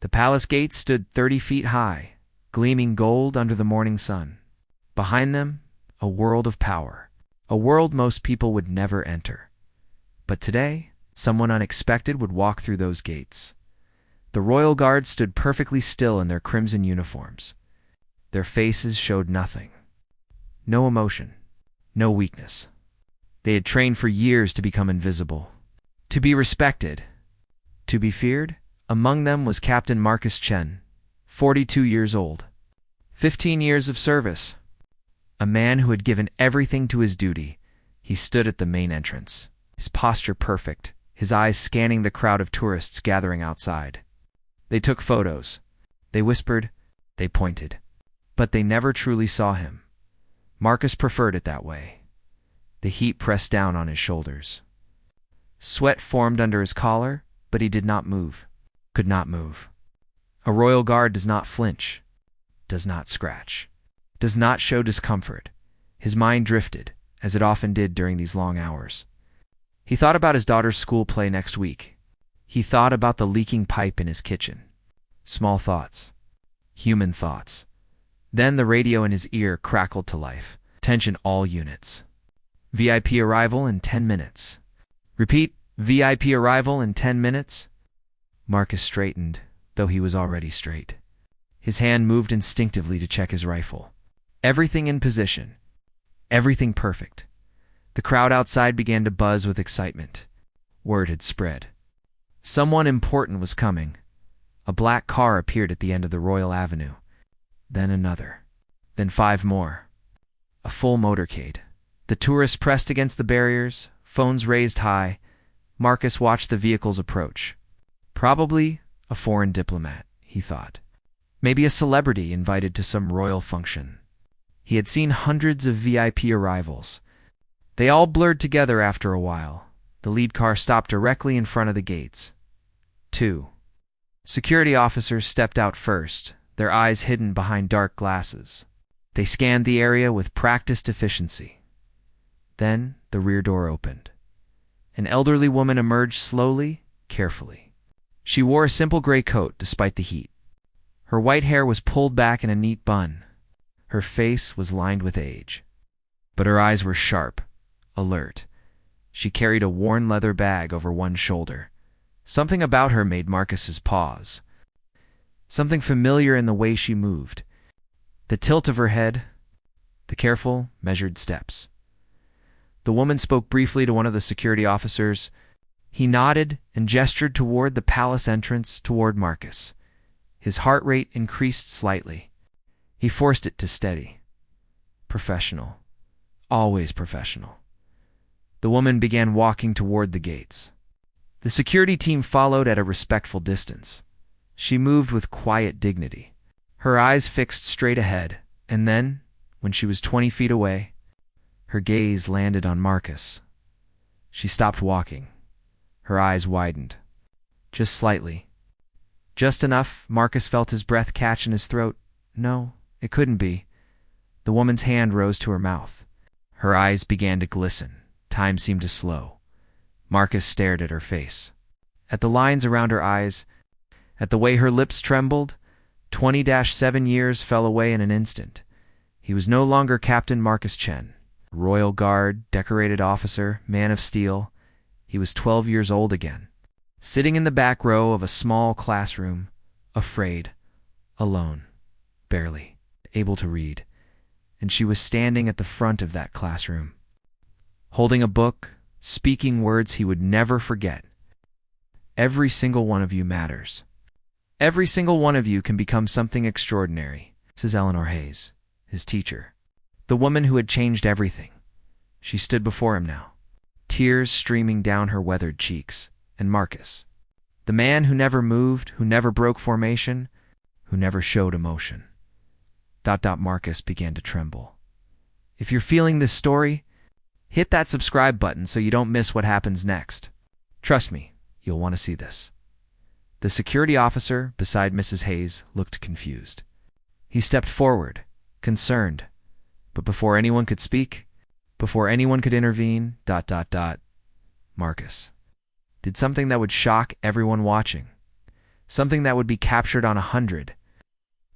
The palace gates stood 30 feet high, gleaming gold under the morning sun. Behind them, a world of power, a world most people would never enter. But today, someone unexpected would walk through those gates. The royal guard stood perfectly still in their crimson uniforms. Their faces showed nothing. No emotion, no weakness. They had trained for years to become invisible, to be respected, to be feared. Among them was Captain Marcus Chen, 42 years old, 15 years of service. A man who had given everything to his duty. He stood at the main entrance, his posture perfect, his eyes scanning the crowd of tourists gathering outside. They took photos. They whispered. They pointed. But they never truly saw him. Marcus preferred it that way. The heat pressed down on his shoulders. Sweat formed under his collar, but he did not move, could not move. A royal guard does not flinch, does not scratch, does not show discomfort. His mind drifted, as it often did during these long hours. He thought about his daughter's school play next week. He thought about the leaking pipe in his kitchen. Small thoughts. Human thoughts. Then the radio in his ear crackled to life. Attention all units. VIP arrival in 10 minutes. Repeat, VIP arrival in 10 minutes. Marcus straightened, though he was already straight. His hand moved instinctively to check his rifle. Everything in position. Everything perfect. The crowd outside began to buzz with excitement. Word had spread. Someone important was coming. A black car appeared at the end of the Royal Avenue. Then another. Then 5 more. A full motorcade. The tourists pressed against the barriers, phones raised high. Marcus watched the vehicles approach. Probably a foreign diplomat, he thought. Maybe a celebrity invited to some royal function. He had seen hundreds of VIP arrivals. They all blurred together after a while. The lead car stopped directly in front of the gates. 2. Security officers stepped out first, their eyes hidden behind dark glasses. They scanned the area with practiced efficiency. Then the rear door opened. An elderly woman emerged slowly, carefully. She wore a simple gray coat despite the heat. Her white hair was pulled back in a neat bun. Her face was lined with age. But her eyes were sharp, alert. She carried a worn leather bag over one shoulder. Something about her made Marcus's pause. Something familiar in the way she moved. The tilt of her head, the careful, measured steps. The woman spoke briefly to one of the security officers. He nodded and gestured toward the palace entrance, toward Marcus. His heart rate increased slightly. He forced it to steady. Professional. Always professional. The woman began walking toward the gates. The security team followed at a respectful distance. She moved with quiet dignity, her eyes fixed straight ahead, and then, when she was 20 feet away, her gaze landed on Marcus. She stopped walking. Her eyes widened. Just slightly. Just enough, Marcus felt his breath catch in his throat. No, it couldn't be. The woman's hand rose to her mouth. Her eyes began to glisten. Time seemed to slow. Marcus stared at her face. At the lines around her eyes, at the way her lips trembled. 20-7 years fell away in an instant. He was no longer Captain Marcus Chen, Royal Guard, decorated officer, man of steel. He was 12 years old again, sitting in the back row of a small classroom, afraid, alone, barely able to read. And she was standing at the front of that classroom, holding a book, speaking words he would never forget. Every single one of you matters. Every single one of you can become something extraordinary, says Eleanor Hayes, his teacher, the woman who had changed everything. She stood before him now, tears streaming down her weathered cheeks, and Marcus, the man who never moved, who never broke formation, who never showed emotion. Marcus began to tremble. If you're feeling this story, hit that subscribe button so you don't miss what happens next. Trust me, you'll want to see this. The security officer beside Mrs. Hayes looked confused. He stepped forward, concerned. But before anyone could speak, before anyone could intervene, Marcus did something that would shock everyone watching. something that would be captured on 100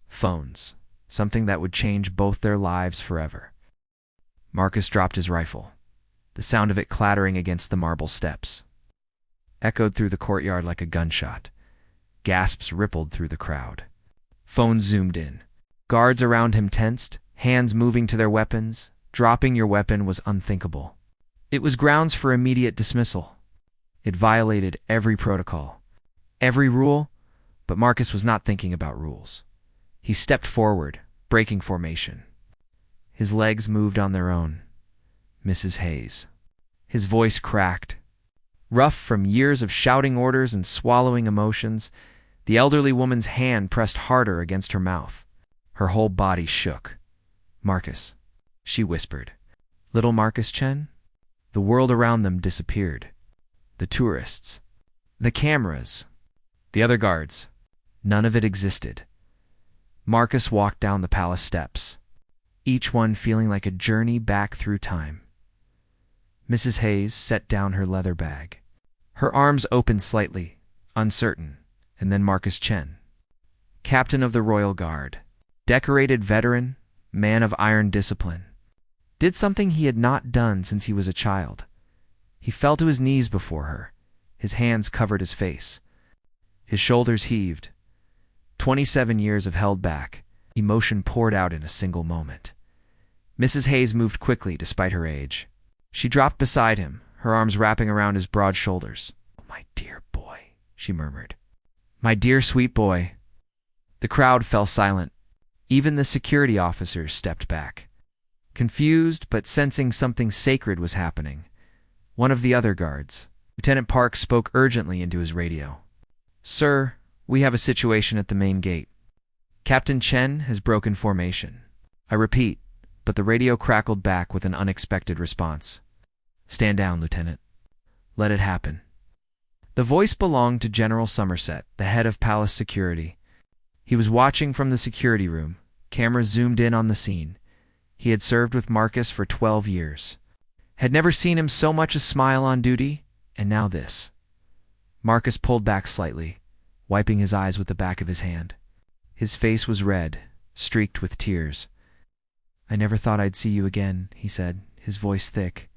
phones, something that would change both their lives forever. Marcus dropped his rifle. The sound of it clattering against the marble steps echoed through the courtyard like a gunshot. Gasps rippled through the crowd. Phones zoomed in. Guards around him tensed, hands moving to their weapons. Dropping your weapon was unthinkable. It was grounds for immediate dismissal. It violated every protocol, every rule, but Marcus was not thinking about rules. He stepped forward, breaking formation. His legs moved on their own. Mrs. Hayes. His voice cracked. Rough from years of shouting orders and swallowing emotions, the elderly woman's hand pressed harder against her mouth. Her whole body shook. "Marcus," she whispered. "Little Marcus Chen?" The world around them disappeared. The tourists. The cameras. The other guards. None of it existed. Marcus walked down the palace steps, each one feeling like a journey back through time. Mrs. Hayes set down her leather bag. Her arms opened slightly, uncertain, and then Marcus Chen, captain of the Royal Guard, decorated veteran, man of iron discipline, did something he had not done since he was a child. He fell to his knees before her. His hands covered his face. His shoulders heaved. 27 years of held back. Emotion poured out in a single moment. Mrs. Hayes moved quickly despite her age. She dropped beside him, her arms wrapping around his broad shoulders. "Oh, my dear boy," she murmured. "My dear sweet boy." The crowd fell silent. Even the security officers stepped back, confused but sensing something sacred was happening. One of the other guards, Lieutenant Park, spoke urgently into his radio. "Sir, we have a situation at the main gate. Captain Chen has broken formation. I repeat," but the radio crackled back with an unexpected response. "Stand down, Lieutenant. Let it happen." The voice belonged to General Somerset, the head of palace security. He was watching from the security room. Cameras zoomed in on the scene. He had served with Marcus for 12 years. Had never seen him so much as smile on duty, and now this. Marcus pulled back slightly, wiping his eyes with the back of his hand. His face was red, streaked with tears. "I never thought I'd see you again," he said, his voice thick.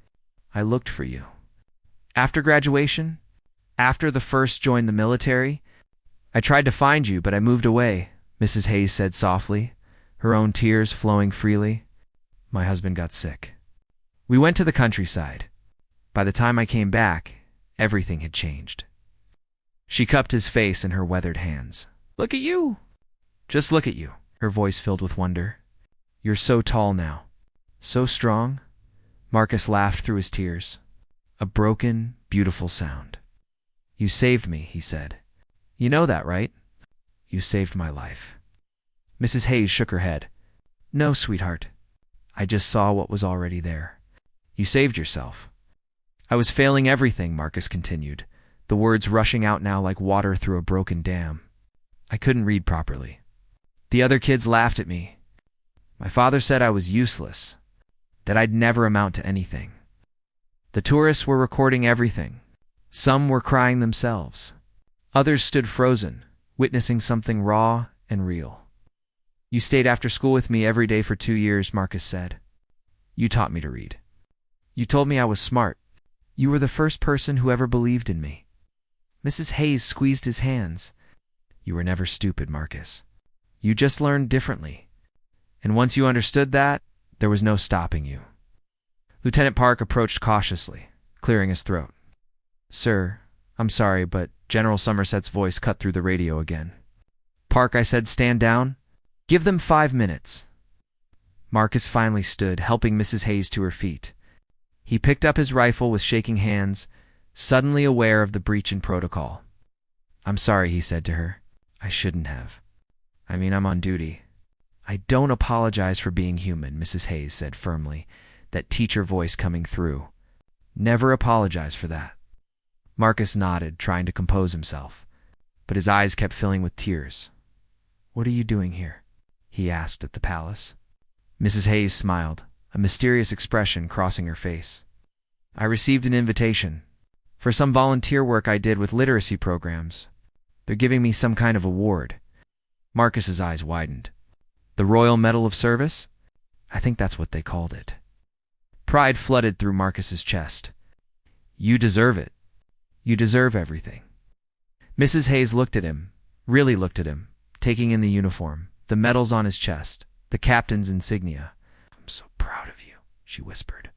"I looked for you. After graduation, after the first joined the military, I tried to find you, but I moved away," Mrs. Hayes said softly, her own tears flowing freely. "My husband got sick. We went to the countryside. By the time I came back, everything had changed." She cupped his face in her weathered hands. "Look at you. Just look at you," her voice filled with wonder. "You're so tall now. So strong." Marcus laughed through his tears. A broken, beautiful sound. "You saved me," he said. "You know that, right? You saved my life." Mrs. Hayes shook her head. "No, sweetheart. I just saw what was already there. You saved yourself." "I was failing everything," Marcus continued, the words rushing out now like water through a broken dam. "I couldn't read properly. The other kids laughed at me. My father said I was useless, that I'd never amount to anything. The tourists were recording everything. Some were crying themselves. Others stood frozen, witnessing something raw and real. You stayed after school with me every day for 2 years, Marcus said. You taught me to read. You told me I was smart. You were the first person who ever believed in me." Mrs. Hayes squeezed his hands. "You were never stupid, Marcus. You just learned differently. And once you understood that, there was no stopping you." Lieutenant Park approached cautiously, clearing his throat. "Sir, I'm sorry, but General Somerset's voice cut through the radio again. Park, I said, stand down. Give them 5 minutes." Marcus finally stood, helping Mrs. Hayes to her feet. He picked up his rifle with shaking hands, suddenly aware of the breach in protocol. "I'm sorry," he said to her. "I shouldn't have. I'm on duty." "I don't apologize for being human," Mrs. Hayes said firmly, that teacher voice coming through. "Never apologize for that." Marcus nodded, trying to compose himself, but his eyes kept filling with tears. "What are you doing here?" he asked at the palace. Mrs. Hayes smiled, a mysterious expression crossing her face. "I received an invitation for some volunteer work I did with literacy programs. They're giving me some kind of award. Marcus's eyes widened. The Royal Medal of Service? I think that's what they called it. Pride flooded through Marcus's chest. You deserve it. You deserve everything. Mrs. Hayes looked at him, really looked at him, taking in the uniform, the medals on his chest, the captain's insignia. I'm so proud of you, she whispered.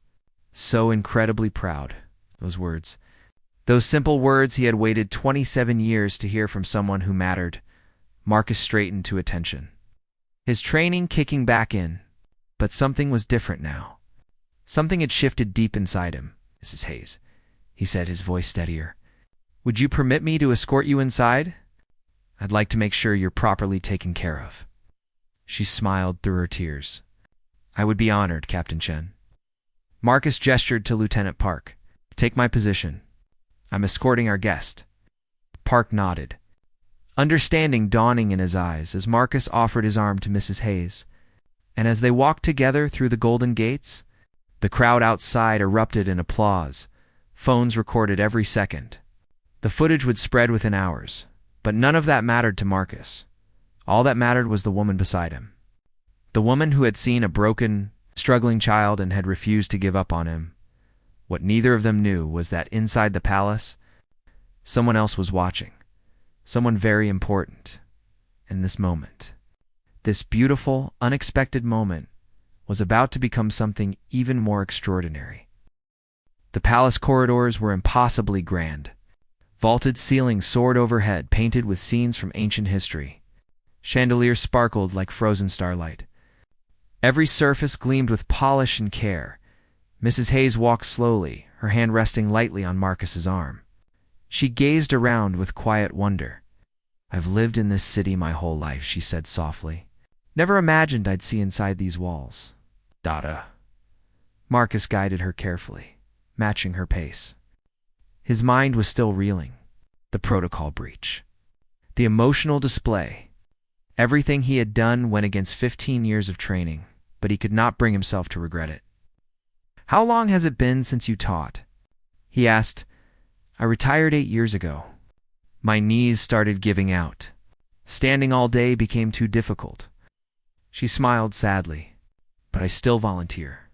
So incredibly proud. Those words. Those simple words he had waited 27 years to hear from someone who mattered. Marcus straightened to attention. His training kicking back in, but something was different now. Something had shifted deep inside him. Mrs. Hayes, he said, his voice steadier. Would you permit me to escort you inside? I'd like to make sure you're properly taken care of. She smiled through her tears. I would be honored, Captain Chen. Marcus gestured to Lieutenant Park. Take my position. I'm escorting our guest. Park nodded, understanding dawning in his eyes as Marcus offered his arm to Mrs. Hayes. And as they walked together through the golden gates, the crowd outside erupted in applause. Phones recorded every second. The footage would spread within hours, but none of that mattered to Marcus. All that mattered was the woman beside him. The woman who had seen a broken, struggling child and had refused to give up on him. What neither of them knew was that inside the palace, someone else was watching. Someone very important. And this moment, this beautiful, unexpected moment, was about to become something even more extraordinary. The palace corridors were impossibly grand. Vaulted ceilings soared overhead, painted with scenes from ancient history. Chandeliers sparkled like frozen starlight. Every surface gleamed with polish and care. Mrs. Hayes walked slowly, her hand resting lightly on Marcus's arm. She gazed around with quiet wonder. I've lived in this city my whole life, she said softly. Never imagined I'd see inside these walls. Dada. Marcus guided her carefully, matching her pace. His mind was still reeling. The protocol breach. The emotional display. Everything he had done went against 15 years of training, but he could not bring himself to regret it. How long has it been since you taught? He asked. I retired 8 years ago. My knees started giving out. Standing all day became too difficult. She smiled sadly. But I still volunteer.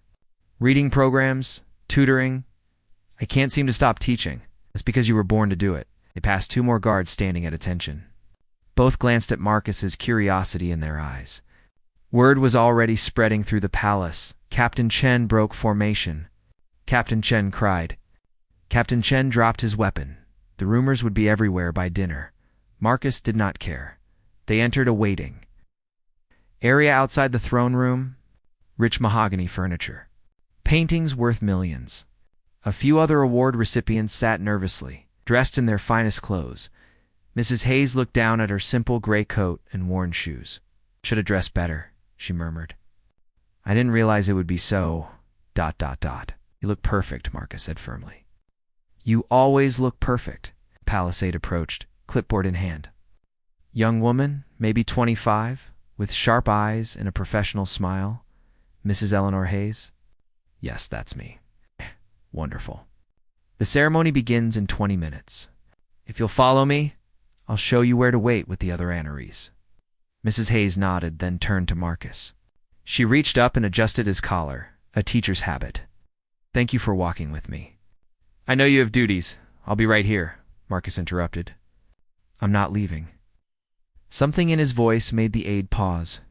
Reading programs, tutoring. I can't seem to stop teaching. That's because you were born to do it. They passed 2 more guards standing at attention. Both glanced at Marcus's curiosity in their eyes. Word was already spreading through the palace. Captain Chen broke formation. Captain Chen cried. Captain Chen dropped his weapon. The rumors would be everywhere by dinner. Marcus did not care. They entered a waiting area outside the throne room. Rich mahogany furniture. Paintings worth millions. A few other award recipients sat nervously, dressed in their finest clothes. Mrs. Hayes looked down at her simple gray coat and worn shoes. Should have dressed better, she murmured. I didn't realize it would be so... You look perfect, Marcus said firmly. You always look perfect. Palisade approached, clipboard in hand. Young woman, maybe 25, with sharp eyes and a professional smile. Mrs. Eleanor Hayes? Yes, that's me. Wonderful. The ceremony begins in 20 minutes. If you'll follow me, I'll show you where to wait with the other honorees. Mrs. Hayes nodded, then turned to Marcus. She reached up and adjusted his collar, a teacher's habit. Thank you for walking with me. I know you have duties. I'll be right here, Marcus interrupted. I'm not leaving. Something in his voice made the aide pause.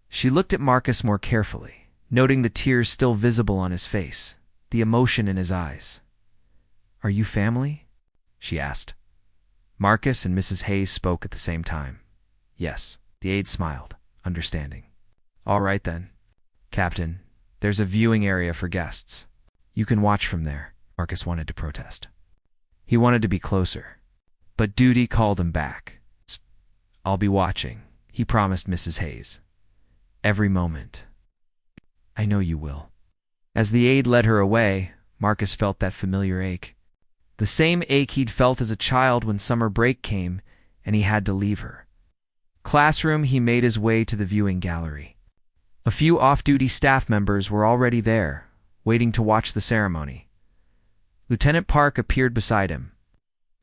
She looked at Marcus more carefully, noting the tears still visible on his face, the emotion in his eyes. Are you family? She asked. Marcus and Mrs. Hayes spoke at the same time. Yes, the aide smiled, understanding. All right then. Captain, there's a viewing area for guests. You can watch from there, Marcus wanted to protest. He wanted to be closer, but duty called him back. I'll be watching, he promised Mrs. Hayes. Every moment. I know you will. As the aide led her away, Marcus felt that familiar ache. The same ache he'd felt as a child when summer break came and he had to leave her. Classroom, he made his way to the viewing gallery. A few off-duty staff members were already there, waiting to watch the ceremony. Lieutenant Park appeared beside him.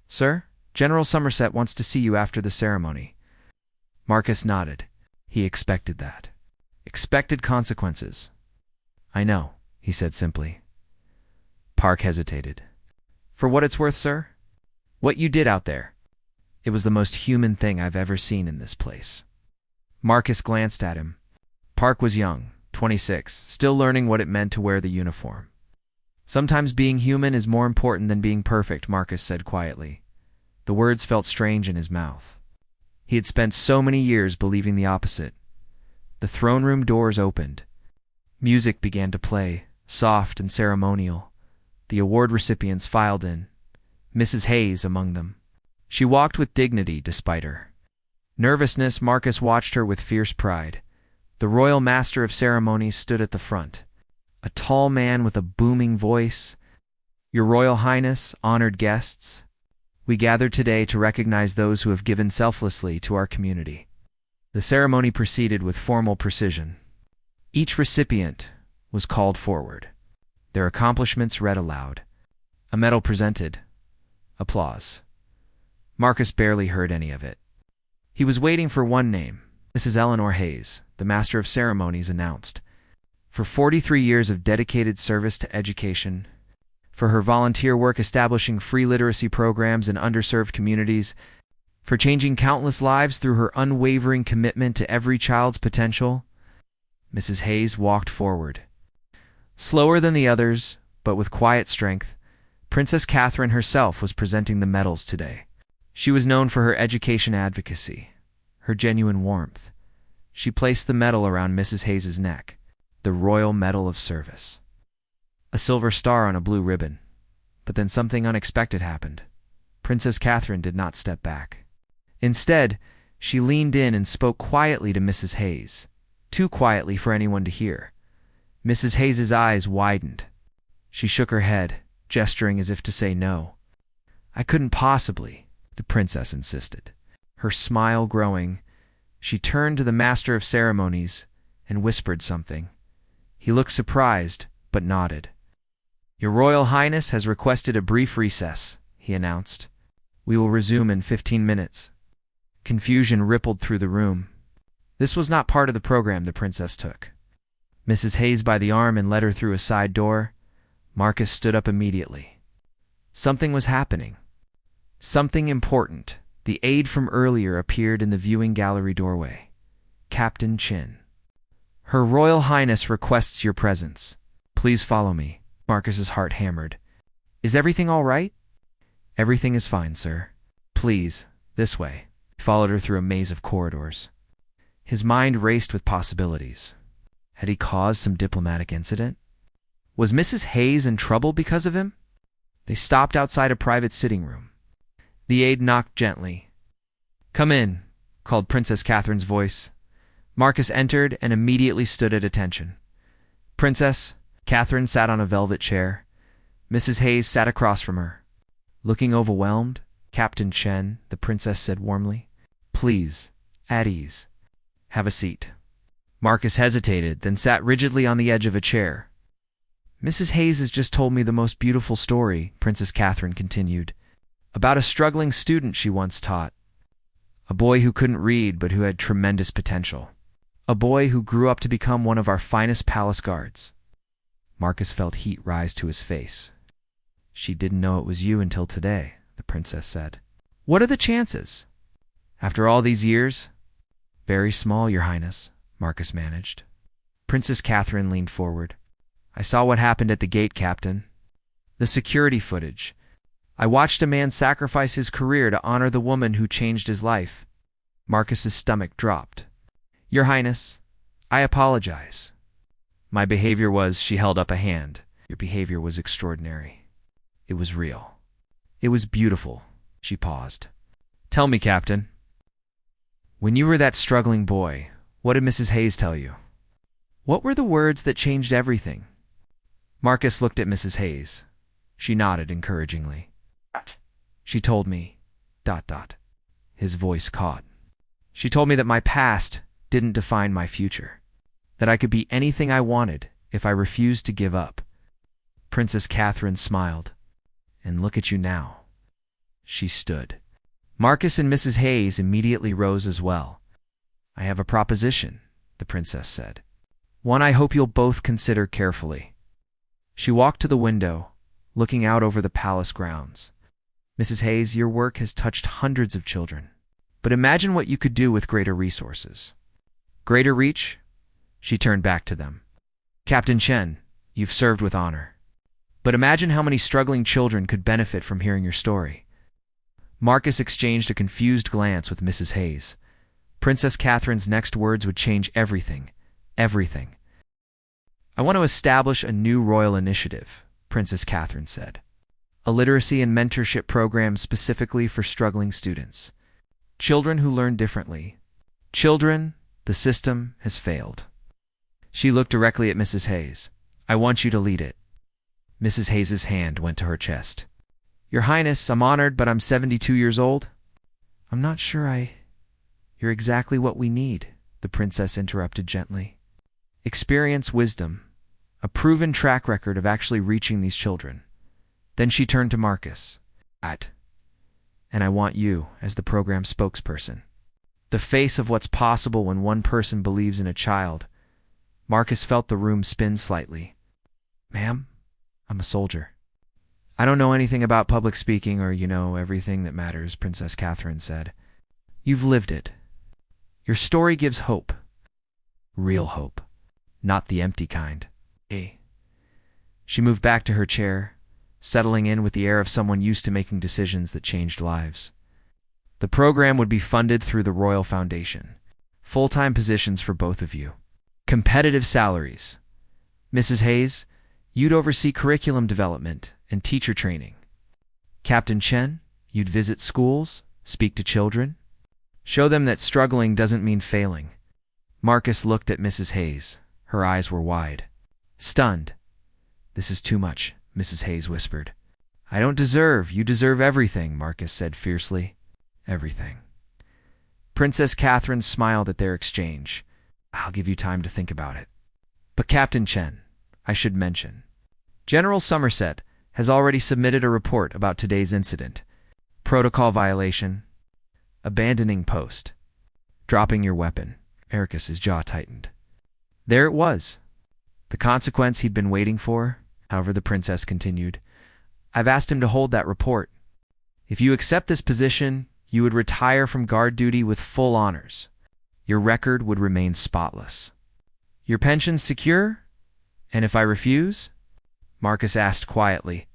Sir, General Somerset wants to see you after the ceremony. Marcus nodded. He expected that. Expected consequences. I know, he said simply. Park hesitated. For what it's worth, sir? What you did out there. It was the most human thing I've ever seen in this place. Marcus glanced at him. Park was young, 26, still learning what it meant to wear the uniform. Sometimes being human is more important than being perfect, Marcus said quietly. The words felt strange in his mouth. He had spent so many years believing the opposite. The throne room doors opened. Music began to play, soft and ceremonial. The award recipients filed in, Mrs. Hayes among them. She walked with dignity despite her nervousness. Marcus watched her with fierce pride. The royal master of ceremonies stood at the front, a tall man with a booming voice. Your Royal Highness, honored guests, we gathered today to recognize those who have given selflessly to our community. The ceremony proceeded with formal precision. Each recipient was called forward. Their accomplishments read aloud. A medal presented. Applause. Marcus barely heard any of it. He was waiting for one name. Mrs. Eleanor Hayes, the Master of Ceremonies, announced. For 43 years of dedicated service to education, for her volunteer work establishing free literacy programs in underserved communities, for changing countless lives through her unwavering commitment to every child's potential, Mrs. Hayes walked forward. Slower than the others, but with quiet strength, Princess Catherine herself was presenting the medals today. She was known for her education advocacy, her genuine warmth. She placed the medal around Mrs. Hayes's neck, the Royal Medal of Service. A silver star on a blue ribbon. But then something unexpected happened. Princess Catherine did not step back. Instead, she leaned in and spoke quietly to Mrs. Hayes, too quietly for anyone to hear. Mrs. Hayes's eyes widened. She shook her head, gesturing as if to say no. I couldn't possibly, the princess insisted. Her smile growing, she turned to the Master of Ceremonies and whispered something. He looked surprised, but nodded. Your Royal Highness has requested a brief recess, he announced. We will resume in 15 minutes. Confusion rippled through the room. This was not part of the program the princess took. Mrs. Hayes by the arm and led her through a side door. Marcus stood up immediately. Something was happening. Something important. The aide from earlier appeared in the viewing gallery doorway. Captain Chin. Her Royal Highness requests your presence. Please follow me. Marcus's heart hammered. Is everything all right? Everything is fine, sir. Please, this way. He followed her through a maze of corridors. His mind raced with possibilities. Had he caused some diplomatic incident? Was Mrs. Hayes in trouble because of him? They stopped outside a private sitting room. The aide knocked gently. Come in, called Princess Catherine's voice. Marcus entered and immediately stood at attention. Princess, Catherine sat on a velvet chair. Mrs. Hayes sat across from her. Looking overwhelmed, Captain Chen, the princess said warmly, Please, at ease. Have a seat. Marcus hesitated, then sat rigidly on the edge of a chair. Mrs. Hayes has just told me the most beautiful story, Princess Catherine continued, about a struggling student she once taught. A boy who couldn't read but who had tremendous potential. A boy who grew up to become one of our finest palace guards. Marcus felt heat rise to his face. She didn't know it was you until today, the princess said. What are the chances? After all these years? Very small, Your Highness, Marcus managed. Princess Catherine leaned forward. I saw what happened at the gate, Captain. The security footage. I watched a man sacrifice his career to honor the woman who changed his life. Marcus's stomach dropped. Your Highness, I apologize. My behavior was, she held up a hand. Your behavior was extraordinary. It was real. It was beautiful. She paused. Tell me, Captain. When you were that struggling boy, what did Mrs. Hayes tell you? What were the words that changed everything? Marcus looked at Mrs. Hayes. She nodded encouragingly. She told me, ... His voice caught. She told me that my past didn't define my future. That I could be anything I wanted if I refused to give up. Princess Catherine smiled. And look at you now. She stood. Marcus and Mrs. Hayes immediately rose as well. "I have a proposition," the princess said. "One I hope you'll both consider carefully." She walked to the window, looking out over the palace grounds. "Mrs. Hayes, your work has touched hundreds of children. But imagine what you could do with greater resources." "Greater reach?" She turned back to them. "Captain Chen, you've served with honor. But imagine how many struggling children could benefit from hearing your story." Marcus exchanged a confused glance with Mrs. Hayes. Princess Catherine's next words would change everything. Everything. "I want to establish a new royal initiative," Princess Catherine said. "A literacy and mentorship program specifically for struggling students. Children who learn differently. Children, the system has failed." She looked directly at Mrs. Hayes. "I want you to lead it." Mrs. Hayes's hand went to her chest. "Your Highness, I'm honored, but I'm 72 years old." "I'm not sure You're exactly what we need," the princess interrupted gently. "Experience, wisdom, a proven track record of actually reaching these children." Then she turned to Marcus. "And I want you as the program spokesperson. The face of what's possible when one person believes in a child." Marcus felt the room spin slightly. "Ma'am, I'm a soldier." "I don't know anything about public speaking or, everything that matters," Princess Catherine said. "You've lived it. Your story gives hope. Real hope. Not the empty kind." She moved back to her chair, settling in with the air of someone used to making decisions that changed lives. "The program would be funded through the Royal Foundation. Full-time positions for both of you. Competitive salaries. Mrs. Hayes, you'd oversee curriculum development and teacher training. Captain Chen, you'd visit schools, speak to children. Show them that struggling doesn't mean failing." Marcus looked at Mrs. Hayes. Her eyes were wide. Stunned. "This is too much," Mrs. Hayes whispered. You deserve everything," Marcus said fiercely. "Everything." Princess Catherine smiled at their exchange. "I'll give you time to think about it. But Captain Chen, I should mention, General Somerset has already submitted a report about today's incident. Protocol violation. Abandoning post. Dropping your weapon." Ericus's jaw tightened. There it was. The consequence he'd been waiting for. However, the princess continued, "I've asked him to hold that report. If you accept this position, you would retire from guard duty with full honors. Your record would remain spotless. Your pension's secure? And if I refuse?" Marcus asked quietly.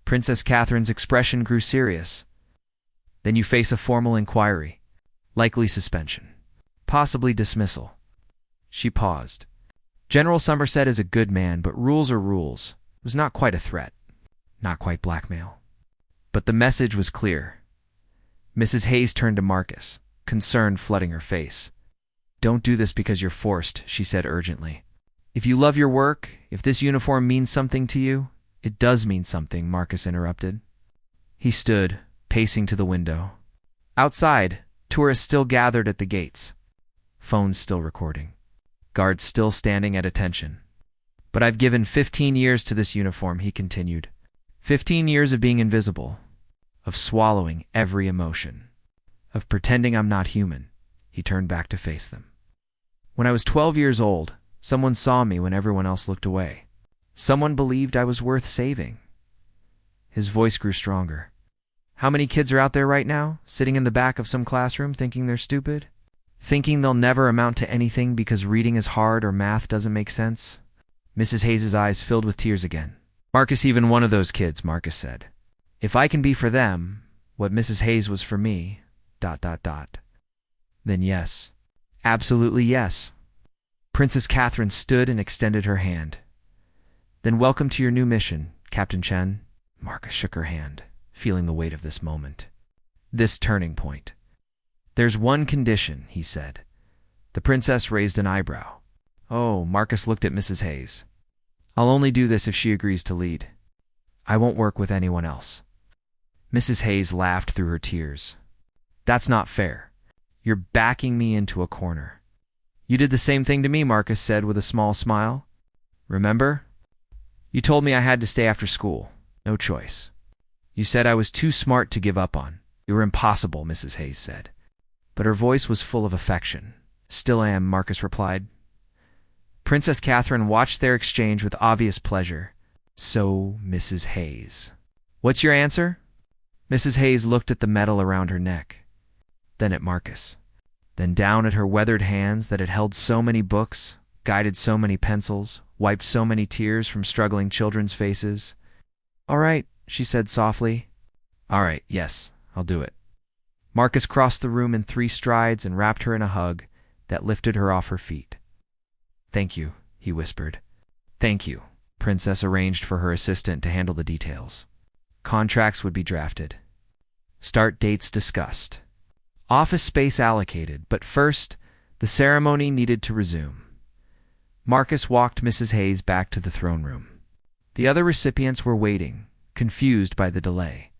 Princess Catherine's expression grew serious. "Then you face a formal inquiry, likely suspension, possibly dismissal." She paused. "General Somerset is a good man, but rules are rules." It was not quite a threat, not quite blackmail. But the message was clear. Mrs. Hayes turned to Marcus, concern flooding her face. "Don't do this because you're forced," she said urgently. "If you love your work, if this uniform means something to you—" "It does mean something," Marcus interrupted. He stood, pacing to the window. Outside, tourists still gathered at the gates. Phones still recording. Guards still standing at attention. "But I've given 15 years to this uniform," he continued. 15 years of being invisible, of swallowing every emotion, of pretending I'm not human." He turned back to face them. "When I was 12 years old, someone saw me when everyone else looked away. Someone believed I was worth saving." His voice grew stronger. "How many kids are out there right now, sitting in the back of some classroom thinking they're stupid? Thinking they'll never amount to anything because reading is hard or math doesn't make sense?" Mrs. Hayes' eyes filled with tears again. "Marcus, even one of those kids," Marcus said. "If I can be for them what Mrs. Hayes was for me, ... then yes. Absolutely yes." Princess Catherine stood and extended her hand. "Then welcome to your new mission, Captain Chen." Marcus shook her hand, feeling the weight of this moment. This turning point. "There's one condition," he said. The princess raised an eyebrow. "Oh," Marcus looked at Mrs. Hayes. "I'll only do this if she agrees to lead. I won't work with anyone else." Mrs. Hayes laughed through her tears. "That's not fair. You're backing me into a corner." "You did the same thing to me," Marcus said with a small smile. "Remember? You told me I had to stay after school. No choice. You said I was too smart to give up on. "You're impossible," Mrs. Hayes said. But her voice was full of affection. "Still am," Marcus replied. Princess Catherine watched their exchange with obvious pleasure. "So, Mrs. Hayes, what's your answer?" Mrs. Hayes looked at the medal around her neck, then at Marcus, then down at her weathered hands that had held so many books, guided so many pencils, wiped so many tears from struggling children's faces. "All right," she said softly. "All right, yes, I'll do it." Marcus crossed the room in 3 strides and wrapped her in a hug that lifted her off her feet. "Thank you," he whispered. "Thank you." Princess arranged for her assistant to handle the details. Contracts would be drafted. Start dates discussed. Office space allocated, but first, the ceremony needed to resume. Marcus walked Mrs. Hayes back to the throne room. The other recipients were waiting, confused by the delay.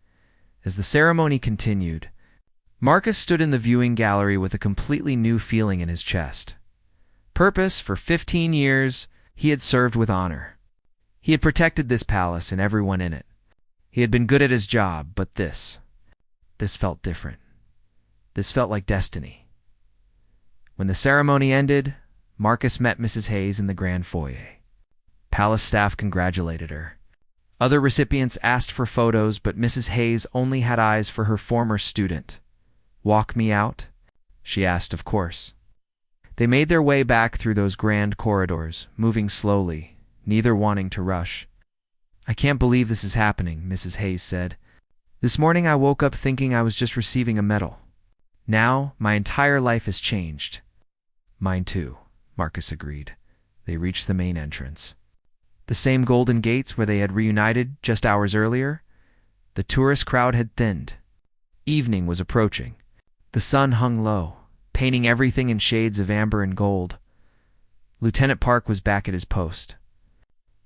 As the ceremony continued, Marcus stood in the viewing gallery with a completely new feeling in his chest. Purpose, for 15 years, he had served with honor. He had protected this palace and everyone in it. He had been good at his job, but this felt different. This felt like destiny. When the ceremony ended, Marcus met Mrs. Hayes in the grand foyer. Palace staff congratulated her. Other recipients asked for photos, but Mrs. Hayes only had eyes for her former student. "Walk me out?" she asked, of course. They made their way back through those grand corridors, moving slowly, neither wanting to rush. "I can't believe this is happening," Mrs. Hayes said. "This morning I woke up thinking I was just receiving a medal. Now my entire life has changed." "Mine too," Marcus agreed. They reached the main entrance. The same golden gates where they had reunited just hours earlier. The tourist crowd had thinned. Evening was approaching. The sun hung low, painting everything in shades of amber and gold. Lieutenant Park was back at his post.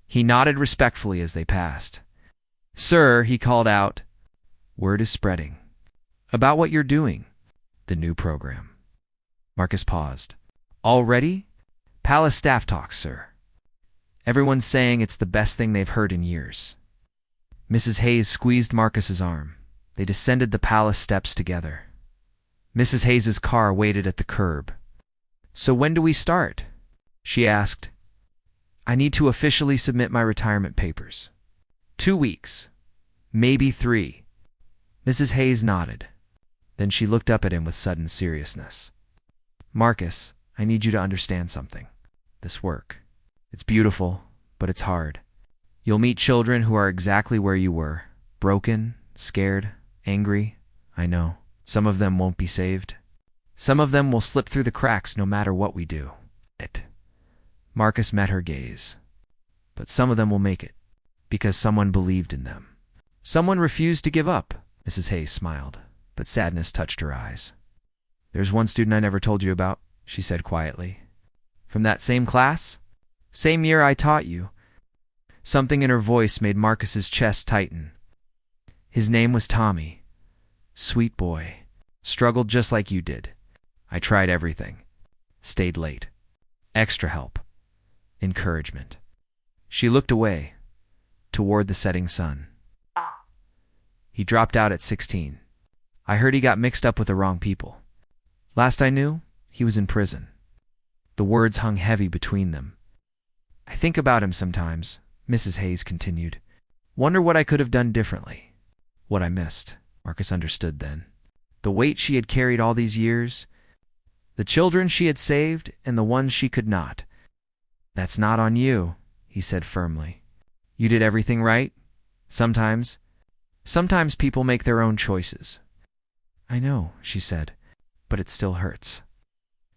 He nodded respectfully as they passed. "Sir," he called out, "word is spreading. About what you're doing. The new program." Marcus paused. "Already? Palace staff talks, sir. Everyone's saying it's the best thing they've heard in years." Mrs. Hayes squeezed Marcus's arm. They descended the palace steps together. Mrs. Hayes's car waited at the curb. "So when do we start?" she asked. "I need to officially submit my retirement papers. 2 weeks. Maybe 3. Mrs. Hayes nodded. Then she looked up at him with sudden seriousness. "Marcus, I need you to understand something. This work. It's beautiful, but it's hard. You'll meet children who are exactly where you were. Broken, scared, angry. I know. Some of them won't be saved. Some of them will slip through the cracks no matter what we do. Marcus met her gaze. "But some of them will make it, because someone believed in them. Someone refused to give up." Mrs. Hayes smiled, but sadness touched her eyes. "There's one student I never told you about," she said quietly. "From that same class? Same year I taught you." Something in her voice made Marcus's chest tighten. "His name was Tommy. Sweet boy. Struggled just like you did. I tried everything. Stayed late. Extra help. Encouragement." She looked away, toward the setting sun. "He dropped out at 16. I heard he got mixed up with the wrong people. Last I knew, he was in prison." The words hung heavy between them. "I think about him sometimes," Mrs. Hayes continued. "Wonder what I could have done differently. What I missed." Marcus understood then. The weight she had carried all these years, the children she had saved and the ones she could not. "That's not on you," he said firmly. "You did everything right. Sometimes people make their own choices." "I know," she said, "but it still hurts."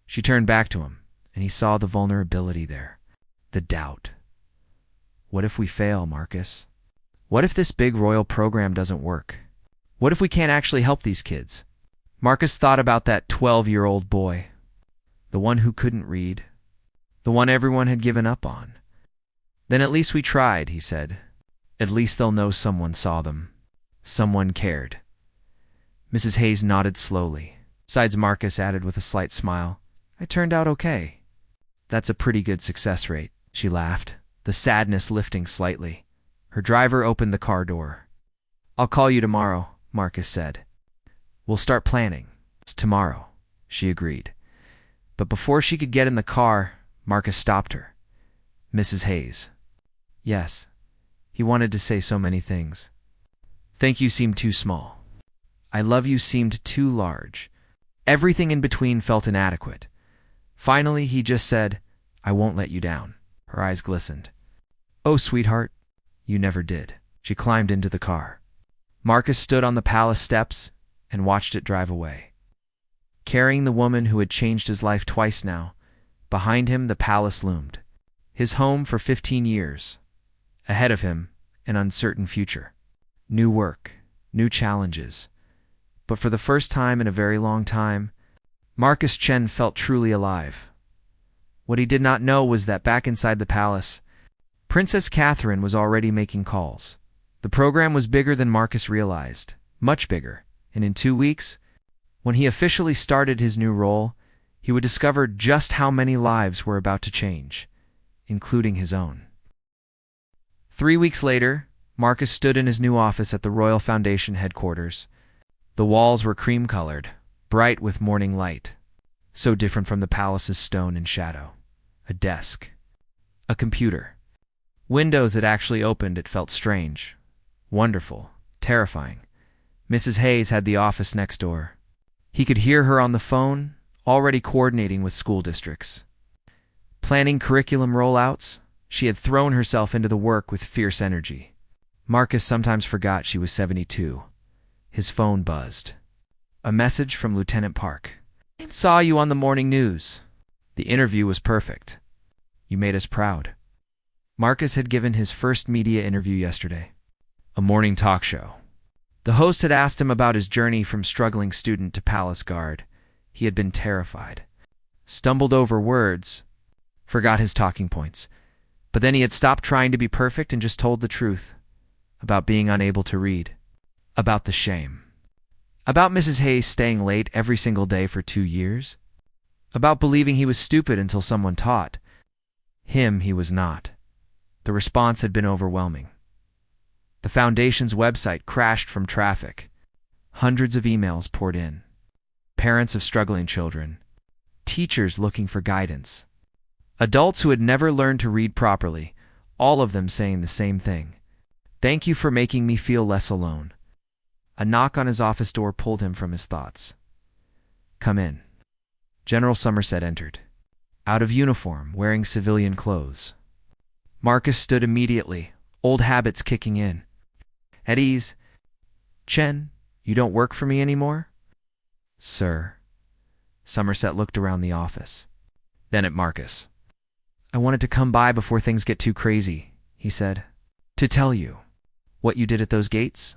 She turned back to him, and he saw the vulnerability there, the doubt. "What if we fail, Marcus? What if this big royal program doesn't work? What if we can't actually help these kids?" Marcus thought about that 12-year-old boy, the one who couldn't read, the one everyone had given up on. "Then at least we tried," he said. "At least they'll know someone saw them. Someone cared." Mrs. Hayes nodded slowly. Besides, Marcus added with a slight smile, "I turned out okay." "That's a pretty good success rate," she laughed, the sadness lifting slightly. Her driver opened the car door. "I'll call you tomorrow," Marcus said. We'll start planning. It's tomorrow, she agreed. But before she could get in the car, Marcus stopped her. Mrs. Hayes. Yes. He wanted to say so many things. Thank you seemed too small. I love you seemed too large. Everything in between felt inadequate. Finally, he just said, I won't let you down. Her eyes glistened. Oh, sweetheart, you never did. She climbed into the car. Marcus stood on the palace steps and watched it drive away. Carrying the woman who had changed his life twice now, behind him the palace loomed. His home for 15 years. Ahead of him, an uncertain future. New work, new challenges. But for the first time in a very long time, Marcus Chen felt truly alive. What he did not know was that back inside the palace, Princess Catherine was already making calls. The program was bigger than Marcus realized, much bigger, and in 2 weeks, when he officially started his new role, he would discover just how many lives were about to change, including his own. 3 weeks later, Marcus stood in his new office at the Royal Foundation headquarters. The walls were cream-colored, bright with morning light, so different from the palace's stone and shadow. A desk. A computer. Windows that actually opened. It felt strange. Wonderful. Terrifying. Mrs. Hayes had the office next door. He could hear her on the phone, already coordinating with school districts. Planning curriculum rollouts, she had thrown herself into the work with fierce energy. Marcus sometimes forgot she was 72. His phone buzzed. A message from Lieutenant Park. Saw you on the morning news. The interview was perfect. You made us proud. Marcus had given his first media interview yesterday. A morning talk show. The host had asked him about his journey from struggling student to palace guard. He had been terrified. Stumbled over words. Forgot his talking points. But then he had stopped trying to be perfect and just told the truth. About being unable to read. About the shame. About Mrs. Hayes staying late every single day for 2 years. About believing he was stupid until someone taught him he was not. The response had been overwhelming. The Foundation's website crashed from traffic. Hundreds of emails poured in. Parents of struggling children. Teachers looking for guidance. Adults who had never learned to read properly, all of them saying the same thing. Thank you for making me feel less alone. A knock on his office door pulled him from his thoughts. Come in. General Somerset entered. Out of uniform, wearing civilian clothes. Marcus stood immediately, old habits kicking in. At ease. Chen, you don't work for me anymore? Sir. Somerset looked around the office. Then at Marcus. I wanted to come by before things get too crazy, he said. To tell you. What you did at those gates?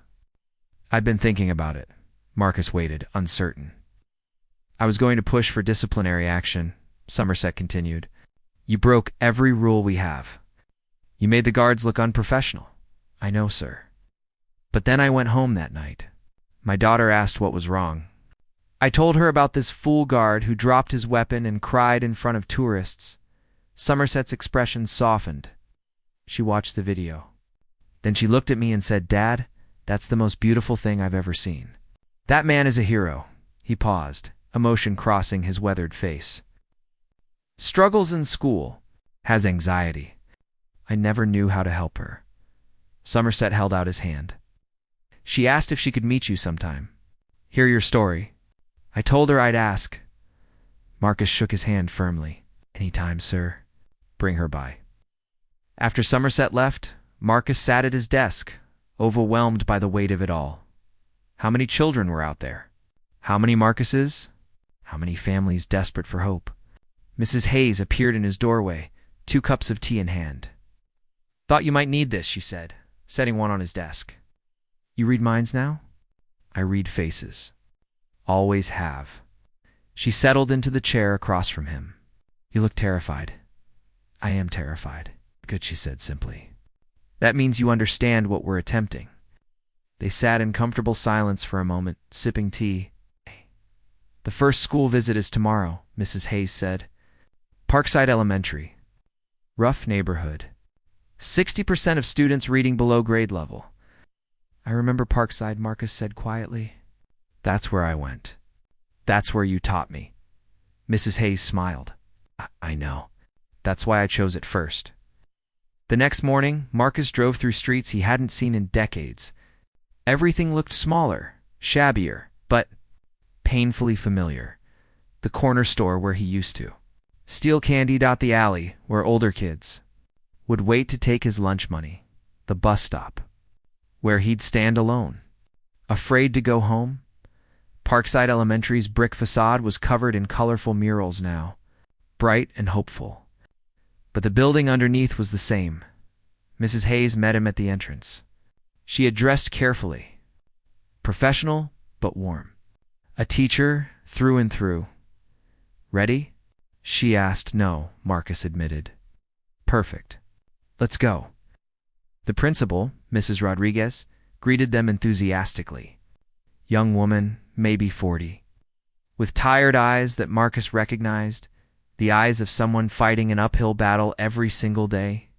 I've been thinking about it. Marcus waited, uncertain. I was going to push for disciplinary action, Somerset continued. You broke every rule we have. You made the guards look unprofessional. I know, sir. But then I went home that night. My daughter asked what was wrong. I told her about this fool guard who dropped his weapon and cried in front of tourists. Somerset's expression softened. She watched the video. Then she looked at me and said, Dad, that's the most beautiful thing I've ever seen. That man is a hero. He paused, emotion crossing his weathered face. Struggles in school. Has anxiety. I never knew how to help her. Somerset held out his hand. She asked if she could meet you sometime. Hear your story. I told her I'd ask. Marcus shook his hand firmly. Anytime, sir. Bring her by. After Somerset left, Marcus sat at his desk, overwhelmed by the weight of it all. How many children were out there? How many Marcuses? How many families desperate for hope? Mrs. Hayes appeared in his doorway, 2 cups of tea in hand. Thought you might need this, she said, setting one on his desk. You read minds now? I read faces. Always have. She settled into the chair across from him. You look terrified. I am terrified. Good, she said simply. That means you understand what we're attempting. They sat in comfortable silence for a moment, sipping tea. The first school visit is tomorrow, Mrs. Hayes said. Parkside Elementary. Rough neighborhood. 60% of students reading below grade level. I remember Parkside, Marcus said quietly. That's where I went. That's where you taught me. Mrs. Hayes smiled. I know. That's why I chose it first. The next morning, Marcus drove through streets he hadn't seen in decades. Everything looked smaller, shabbier, but painfully familiar. The corner store where he used to steal candy dot the alley where older kids would wait to take his lunch money. The bus stop where he'd stand alone, afraid to go home. Parkside Elementary's brick facade was covered in colorful murals now, bright and hopeful. But the building underneath was the same. Mrs. Hayes met him at the entrance. She had dressed carefully, professional but warm. A teacher through and through. Ready? She asked. No, Marcus admitted. Perfect. Let's go. The principal, Mrs. Rodriguez, greeted them enthusiastically. Young woman, maybe 40, with tired eyes that Marcus recognized, the eyes of someone fighting an uphill battle every single day.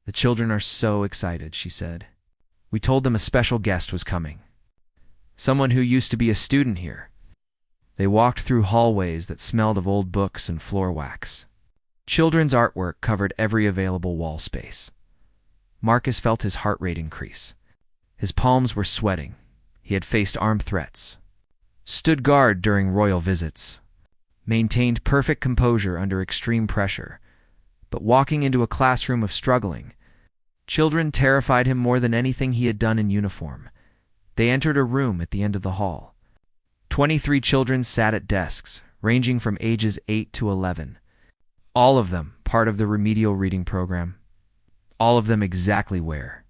The children are so excited, she said. We told them a special guest was coming. Someone who used to be a student here. They walked through hallways that smelled of old books and floor wax. Children's artwork covered every available wall space. Marcus felt his heart rate increase. His palms were sweating. He had faced armed threats, stood guard during royal visits, maintained perfect composure under extreme pressure. But walking into a classroom of struggling children terrified him more than anything he had done in uniform. They entered a room at the end of the hall. 23 children sat at desks, ranging from ages 8 to 11. All of them part of the remedial reading program. All of them exactly where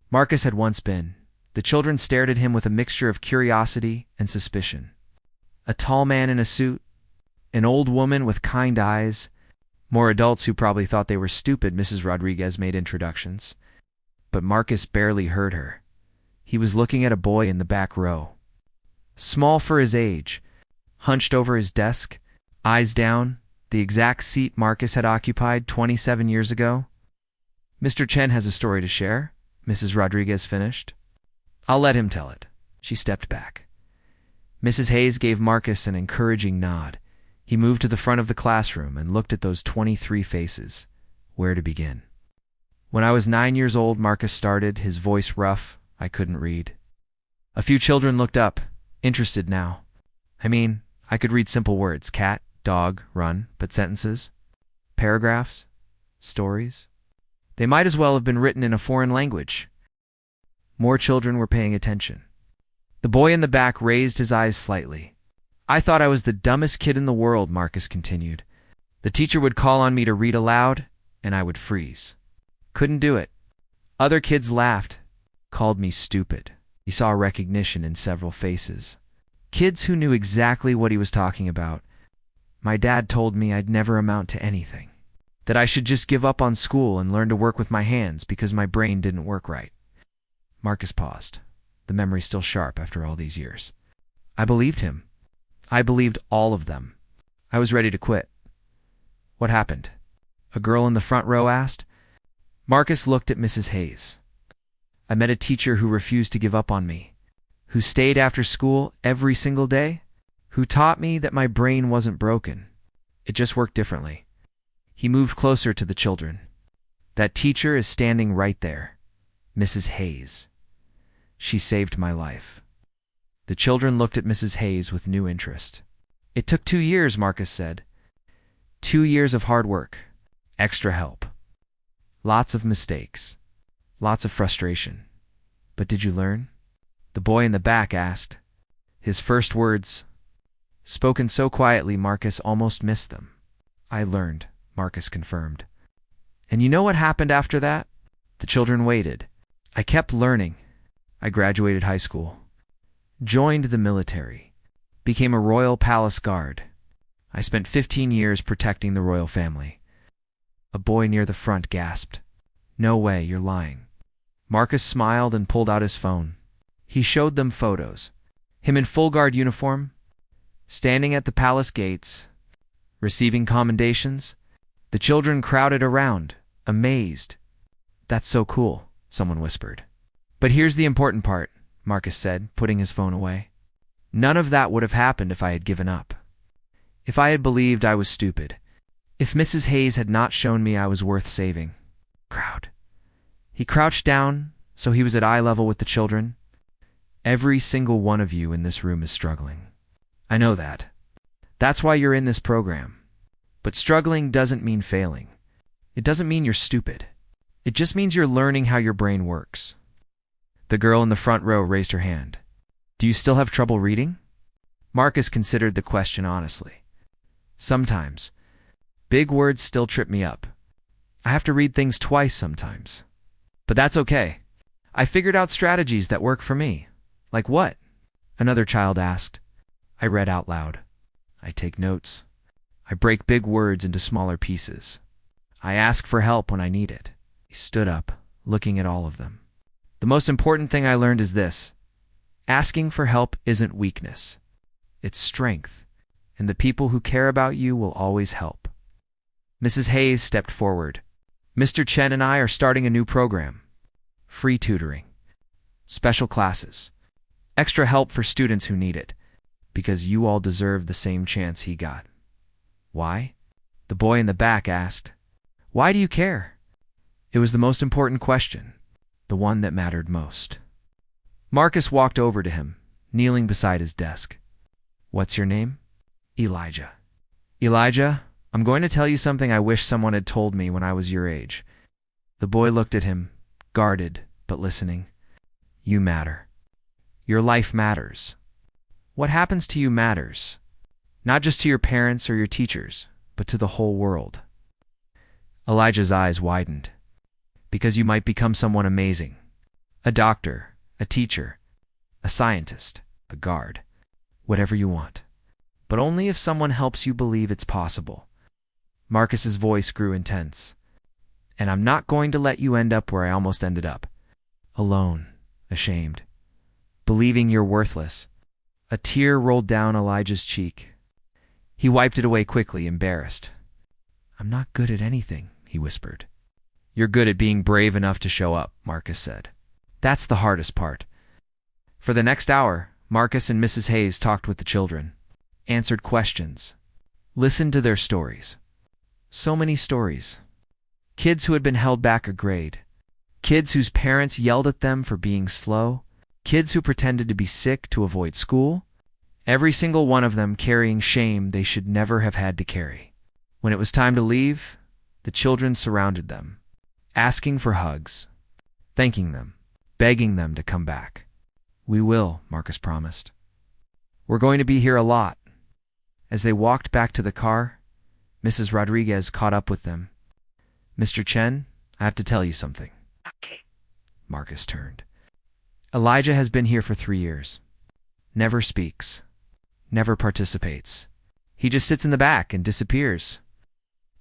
Marcus had once been. The children stared at him with a mixture of curiosity and suspicion. A tall man in a suit, an old woman with kind eyes, more adults who probably thought they were stupid. Mrs. Rodriguez made introductions, but Marcus barely heard her. He was looking at a boy in the back row. Small for his age, hunched over his desk, eyes down, the exact seat Marcus had occupied 27 years ago. Mr. Chen has a story to share, Mrs. Rodriguez finished. I'll let him tell it. She stepped back. Mrs. Hayes gave Marcus an encouraging nod. He moved to the front of the classroom and looked at those 23 faces. Where to begin? When I was 9 years old, Marcus started, his voice rough. I couldn't read. A few children looked up, interested now. I could read simple words, cat, dog, run, but sentences, paragraphs, stories, they might as well have been written in a foreign language. More children were paying attention. The boy in the back raised his eyes slightly. I thought I was the dumbest kid in the world, Marcus continued. The teacher would call on me to read aloud, and I would freeze. Couldn't do it. Other kids laughed, called me stupid. He saw recognition in several faces. Kids who knew exactly what he was talking about. My dad told me I'd never amount to anything, that I should just give up on school and learn to work with my hands because my brain didn't work right. Marcus paused, the memory still sharp after all these years. I believed him. I believed all of them. I was ready to quit. What happened? A girl in the front row asked. Marcus looked at Mrs. Hayes. I met a teacher who refused to give up on me, who stayed after school every single day, who taught me that my brain wasn't broken. It just worked differently. He moved closer to the children. That teacher is standing right there, Mrs. Hayes. She saved my life. The children looked at Mrs. Hayes with new interest. It took 2 years, Marcus said. 2 years of hard work, extra help, lots of mistakes, lots of frustration. But did you learn? The boy in the back asked. His first words, spoken so quietly Marcus almost missed them. I learned, Marcus confirmed. And you know what happened after that? The children waited. I kept learning. I graduated high school, joined the military, became a royal palace guard. I spent 15 years protecting the royal family. A boy near the front gasped. No way, you're lying. Marcus smiled and pulled out his phone. He showed them photos. Him in full guard uniform, standing at the palace gates, receiving commendations. The children crowded around, amazed. That's so cool, someone whispered. But here's the important part, Marcus said, putting his phone away. None of that would have happened if I had given up. If I had believed I was stupid. If Mrs. Hayes had not shown me I was worth saving. Crowd. He crouched down, so he was at eye level with the children. Every single one of you in this room is struggling. I know that. That's why you're in this program. But struggling doesn't mean failing. It doesn't mean you're stupid. It just means you're learning how your brain works. The girl in the front row raised her hand. Do you still have trouble reading? Marcus considered the question honestly. Sometimes. Big words still trip me up. I have to read things twice sometimes. But that's okay. I figured out strategies that work for me. Like what? Another child asked. I read out loud. I take notes. I break big words into smaller pieces. I ask for help when I need it. He stood up, looking at all of them. The most important thing I learned is this. Asking for help isn't weakness. It's strength. And the people who care about you will always help. Mrs. Hayes stepped forward. Mr. Chen and I are starting a new program. Free tutoring. Special classes. Extra help for students who need it. Because you all deserve the same chance he got. Why? The boy in the back asked. Why do you care? It was the most important question. The one that mattered most. Marcus walked over to him, kneeling beside his desk. What's your name? Elijah. Elijah, I'm going to tell you something I wish someone had told me when I was your age. The boy looked at him, guarded, but listening. You matter. Your life matters. What happens to you matters. Not just to your parents or your teachers, but to the whole world. Elijah's eyes widened. Because you might become someone amazing. A doctor, a teacher, a scientist, a guard. Whatever you want. But only if someone helps you believe it's possible. Marcus's voice grew intense. And I'm not going to let you end up where I almost ended up. Alone, ashamed, believing you're worthless. A tear rolled down Elijah's cheek. He wiped it away quickly, embarrassed. I'm not good at anything, he whispered. You're good at being brave enough to show up, Marcus said. That's the hardest part. For the next hour, Marcus and Mrs. Hayes talked with the children, answered questions, listened to their stories. So many stories. Kids who had been held back a grade. Kids whose parents yelled at them for being slow. Kids who pretended to be sick to avoid school. Every single one of them carrying shame they should never have had to carry. When it was time to leave, the children surrounded them, asking for hugs, thanking them, begging them to come back. We will, Marcus promised. We're going to be here a lot. As they walked back to the car, Mrs. Rodriguez caught up with them. Mr. Chen, I have to tell you something. Okay. Marcus turned. Elijah has been here for 3 years. Never speaks. Never participates. He just sits in the back and disappears.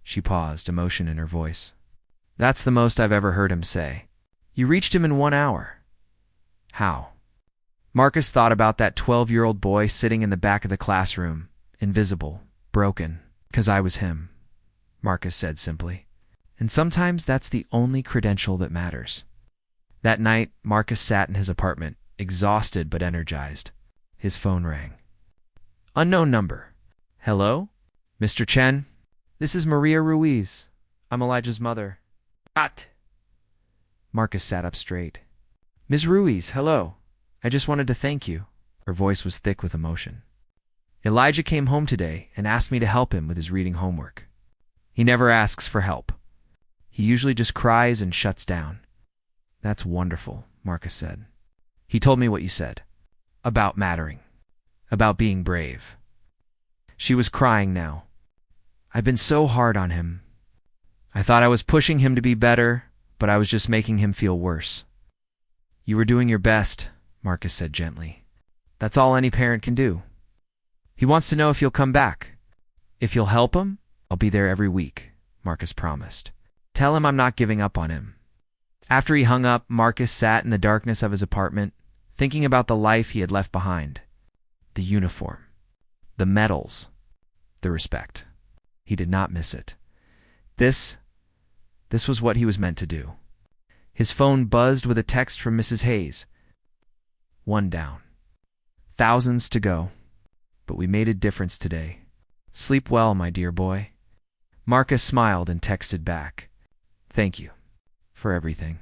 She paused, emotion in her voice. That's the most I've ever heard him say. You reached him in 1 hour. How? Marcus thought about that 12-year-old boy sitting in the back of the classroom, invisible, broken, 'cause I was him, Marcus said simply. And sometimes that's the only credential that matters. That night, Marcus sat in his apartment, exhausted but energized. His phone rang. Unknown number. Hello? Mr. Chen? This is Maria Ruiz. I'm Elijah's mother. What? Marcus sat up straight. Ms. Ruiz, hello. I just wanted to thank you. Her voice was thick with emotion. Elijah came home today and asked me to help him with his reading homework. He never asks for help. He usually just cries and shuts down. That's wonderful, Marcus said. He told me what you said. About mattering. About being brave. She was crying now. I've been so hard on him. I thought I was pushing him to be better, but I was just making him feel worse. You were doing your best, Marcus said gently. That's all any parent can do. He wants to know if you'll come back. If you'll help him, I'll be there every week, Marcus promised. Tell him I'm not giving up on him. After he hung up, Marcus sat in the darkness of his apartment, thinking about the life he had left behind. The uniform. The medals. The respect. He did not miss it. This was what he was meant to do. His phone buzzed with a text from Mrs. Hayes. 1 down. thousands to go. But we made a difference today. Sleep well, my dear boy. Marcus smiled and texted back, "Thank you for everything."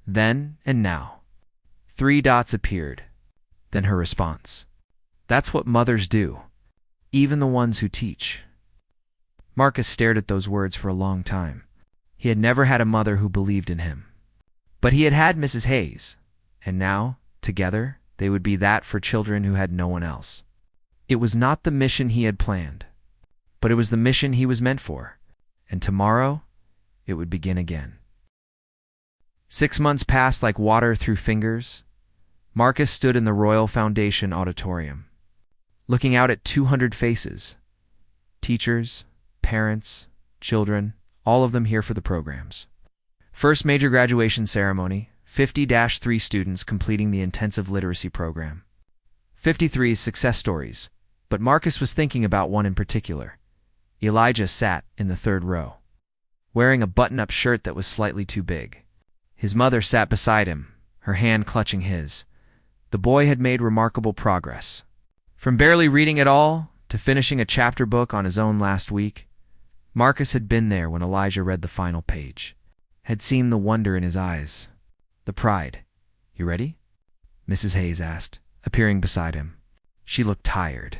Then and now. 3 dots appeared. Then her response. That's what mothers do, even the ones who teach. Marcus stared at those words for a long time. He had never had a mother who believed in him. But he had had Mrs. Hayes, and now, together, they would be that for children who had no one else. It was not the mission he had planned, but it was the mission he was meant for, and tomorrow it would begin again. 6 months passed like water through fingers. Marcus stood in the Royal Foundation auditorium, looking out at 200 faces. Teachers, parents, children, all of them here for the programs. First major graduation ceremony, 50-3 students completing the intensive literacy program. 53 success stories, but Marcus was thinking about one in particular. Elijah sat in the 3rd row, wearing a button-up shirt that was slightly too big. His mother sat beside him, her hand clutching his. The boy had made remarkable progress. From barely reading at all to finishing a chapter book on his own last week, Marcus had been there when Elijah read the final page, had seen the wonder in his eyes, the pride. "You ready?" Mrs. Hayes asked, appearing beside him. She looked tired.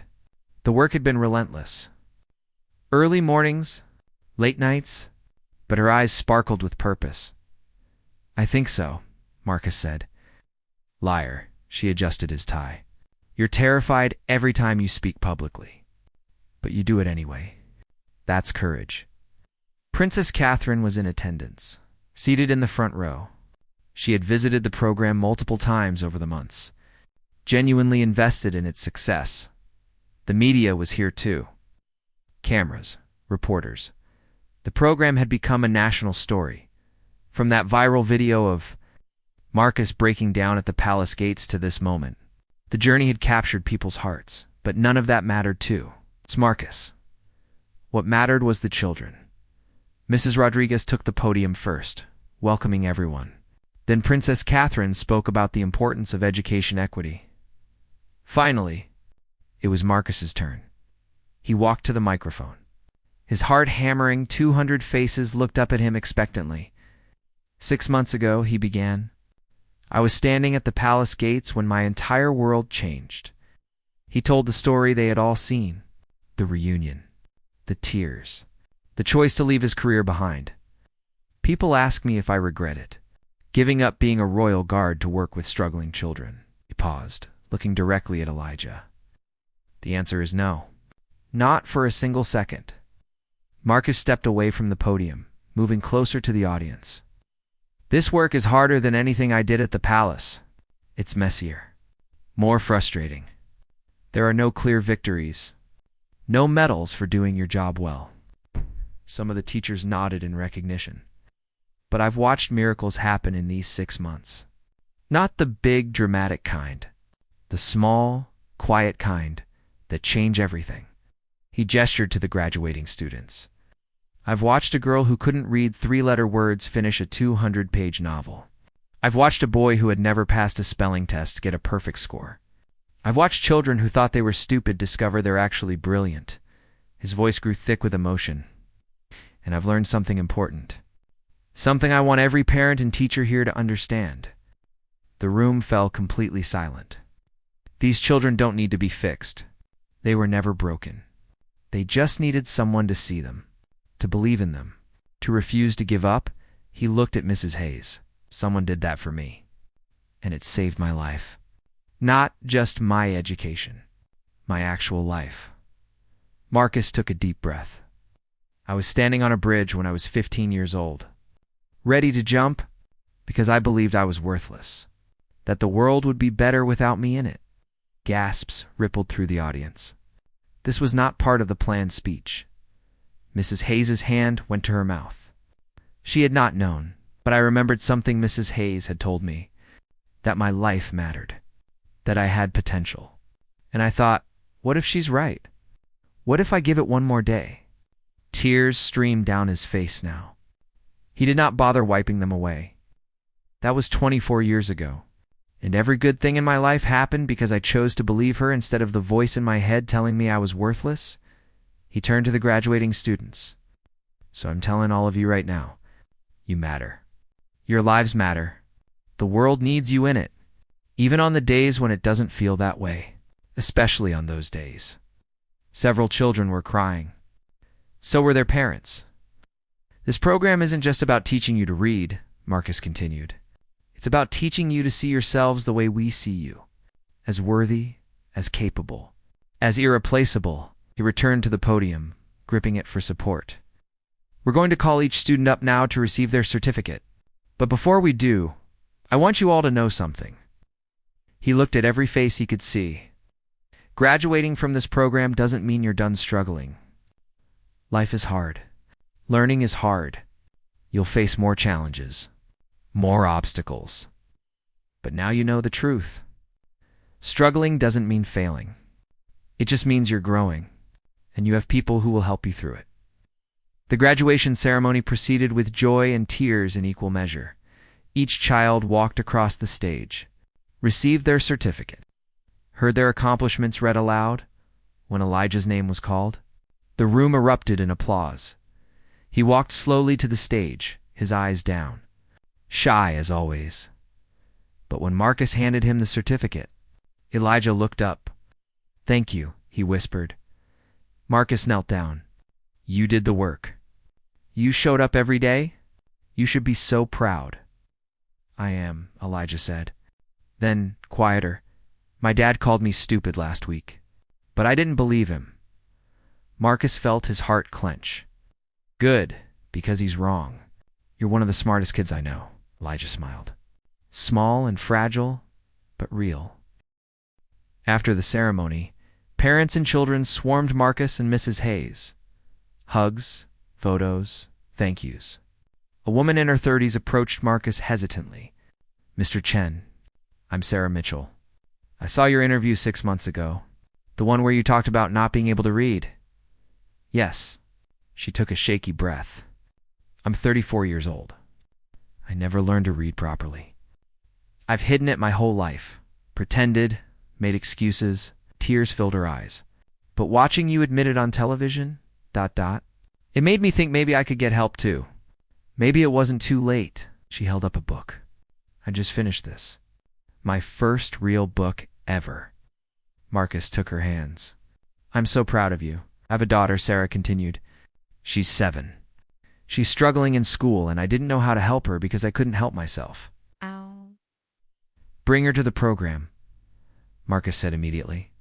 The work had been relentless. Early mornings, late nights, but her eyes sparkled with purpose. "I think so," Marcus said. "Liar," she adjusted his tie. "You're terrified every time you speak publicly. But you do it anyway. That's courage." Princess Catherine was in attendance, seated in the front row. She had visited the program multiple times over the months, genuinely invested in its success. The media was here too. Cameras, reporters. The program had become a national story. From that viral video of Marcus breaking down at the palace gates to this moment, the journey had captured people's hearts, but none of that mattered too. It's Marcus. What mattered was the children. Mrs. Rodriguez took the podium first, welcoming everyone. Then Princess Catherine spoke about the importance of education equity. Finally, it was Marcus's turn. He walked to the microphone. His heart hammering, 200 faces looked up at him expectantly. 6 months ago, he began. I was standing at the palace gates when my entire world changed. He told the story they had all seen. The reunion. The tears. The choice to leave his career behind. People ask me if I regret it. Giving up being a royal guard to work with struggling children. He paused, looking directly at Elijah. The answer is no. Not for a single second. Marcus stepped away from the podium, moving closer to the audience. This work is harder than anything I did at the palace. It's messier. More frustrating. There are no clear victories. No medals for doing your job well. Some of the teachers nodded in recognition. But I've watched miracles happen in these 6 months. Not the big, dramatic kind. The small, quiet kind that change everything. He gestured to the graduating students. I've watched a girl who couldn't read 3-letter words finish a 200-page novel. I've watched a boy who had never passed a spelling test get a perfect score. I've watched children who thought they were stupid discover they're actually brilliant. His voice grew thick with emotion. And I've learned something important. Something I want every parent and teacher here to understand. The room fell completely silent. These children don't need to be fixed. They were never broken. They just needed someone to see them, to believe in them, to refuse to give up. He looked at Mrs. Hayes. Someone did that for me. And it saved my life. Not just my education, my actual life. Marcus took a deep breath. I was standing on a bridge when I was 15 years old, ready to jump because I believed I was worthless, that the world would be better without me in it. Gasps rippled through the audience. This was not part of the planned speech. Mrs. Hayes's hand went to her mouth. She had not known, but I remembered something Mrs. Hayes had told me, that my life mattered, that I had potential. And I thought, what if she's right? What if I give it one more day? Tears streamed down his face now. He did not bother wiping them away. That was 24 years ago, And every good thing in my life happened because I chose to believe her instead of the voice in my head telling me I was worthless. He turned to the graduating students. So I'm telling all of you right now, you matter. Your lives matter. The world needs you in it, even on the days when it doesn't feel that way, especially on those days. Several children were crying. So were their parents. This program isn't just about teaching you to read, Marcus continued. It's about teaching you to see yourselves the way we see you, as worthy, as capable, as irreplaceable. He returned to the podium, gripping it for support. We're going to call each student up now to receive their certificate. But before we do, I want you all to know something. He looked at every face he could see. Graduating from this program doesn't mean you're done struggling. Life is hard. Learning is hard. You'll face more challenges, more obstacles. But now you know the truth. Struggling doesn't mean failing. It just means you're growing, and you have people who will help you through it. The graduation ceremony proceeded with joy and tears in equal measure. Each child walked across the stage, received their certificate, heard their accomplishments read aloud. When Elijah's name was called, the room erupted in applause. He walked slowly to the stage, his eyes down, shy as always. But when Marcus handed him the certificate, Elijah looked up. "Thank you," he whispered. Marcus knelt down. "You did the work. You showed up every day. You should be so proud." "I am," Elijah said. Then, quieter, "My dad called me stupid last week, but I didn't believe him." Marcus felt his heart clench. "Good, because he's wrong. You're one of the smartest kids I know," Elijah smiled. Small and fragile, but real. After the ceremony, parents and children swarmed Marcus and Mrs. Hayes. Hugs, photos, thank yous. A woman in her 30s approached Marcus hesitantly. "Mr. Chen, I'm Sarah Mitchell. I saw your interview 6 months ago, the one where you talked about not being able to read." "Yes." She took a shaky breath. "I'm 34 years old. I never learned to read properly. I've hidden it my whole life, pretended, made excuses." Tears filled her eyes. "But watching you admit it on television, it made me think maybe I could get help too. Maybe it wasn't too late." She held up a book. "I just finished this. My first real book ever." Marcus took her hands. "I'm so proud of you. I have a daughter," Sarah continued. "She's 7. She's struggling in school, and I didn't know how to help her because I couldn't help myself." Ow. "Bring her to the program," Marcus said immediately.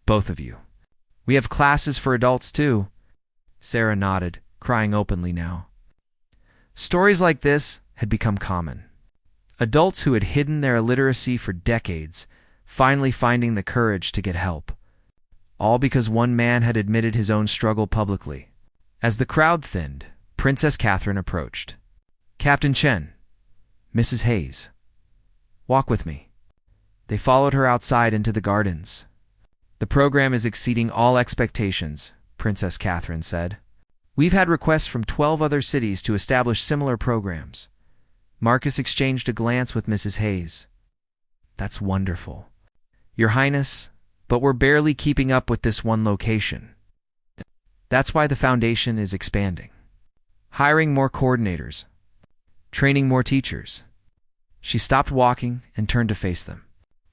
"Both of you. We have classes for adults too." Sarah nodded, crying openly now. Stories like this had become common. Adults who had hidden their illiteracy for decades, finally finding the courage to get help. All because one man had admitted his own struggle publicly. As the crowd thinned, Princess Catherine approached. "Captain Chen, Mrs. Hayes, walk with me." They followed her outside into the gardens. "The program is exceeding all expectations," Princess Catherine said. "We've had requests from 12 other cities to establish similar programs." Marcus exchanged a glance with Mrs. Hayes. "That's wonderful, Your Highness, but we're barely keeping up with this one location. That's why the foundation is expanding, hiring more coordinators, training more teachers." She stopped walking and turned to face them.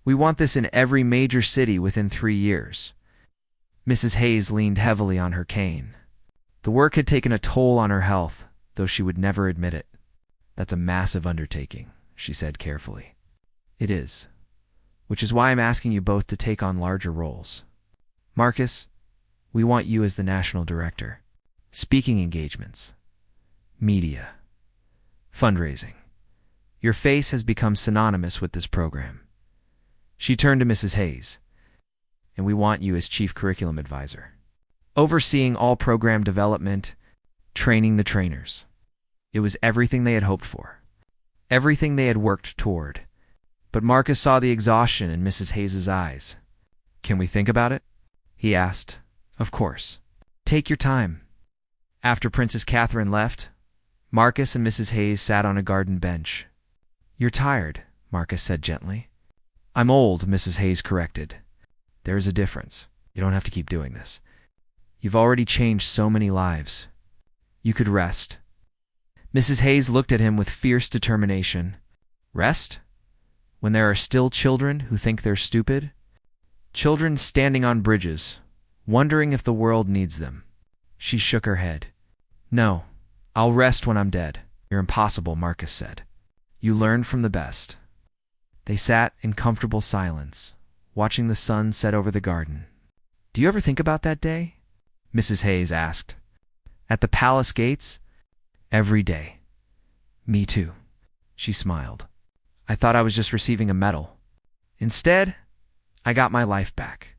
"We want this in every major city within 3 years." Mrs. Hayes leaned heavily on her cane. The work had taken a toll on her health, though she would never admit it. "That's a massive undertaking," she said carefully. "It is, which is why I'm asking you both to take on larger roles. Marcus, we want you as the national director. Speaking engagements, media, fundraising. Your face has become synonymous with this program." She turned to Mrs. Hayes. "And we want you as Chief Curriculum Advisor, overseeing all program development, training the trainers." It was everything they had hoped for, everything they had worked toward. But Marcus saw the exhaustion in Mrs. Hayes' eyes. "Can we think about it?" he asked. "Of course. Take your time." After Princess Catherine left, Marcus and Mrs. Hayes sat on a garden bench. "You're tired," Marcus said gently. I'm old, Mrs. Hayes corrected. There's a difference. You don't have to keep doing this. You've already changed so many lives. You could rest. Mrs. Hayes looked at him with fierce determination. Rest? When there are still children who think they're stupid? Children standing on bridges, wondering if the world needs them. She shook her head. No, I'll rest when I'm dead. You're impossible, Marcus said. You learned from the best. They sat in comfortable silence, watching the sun set over the garden. Do you ever think about that day? Mrs. Hayes asked. At the palace gates? Every day. Me too. She smiled. I thought I was just receiving a medal. Instead, I got my life back.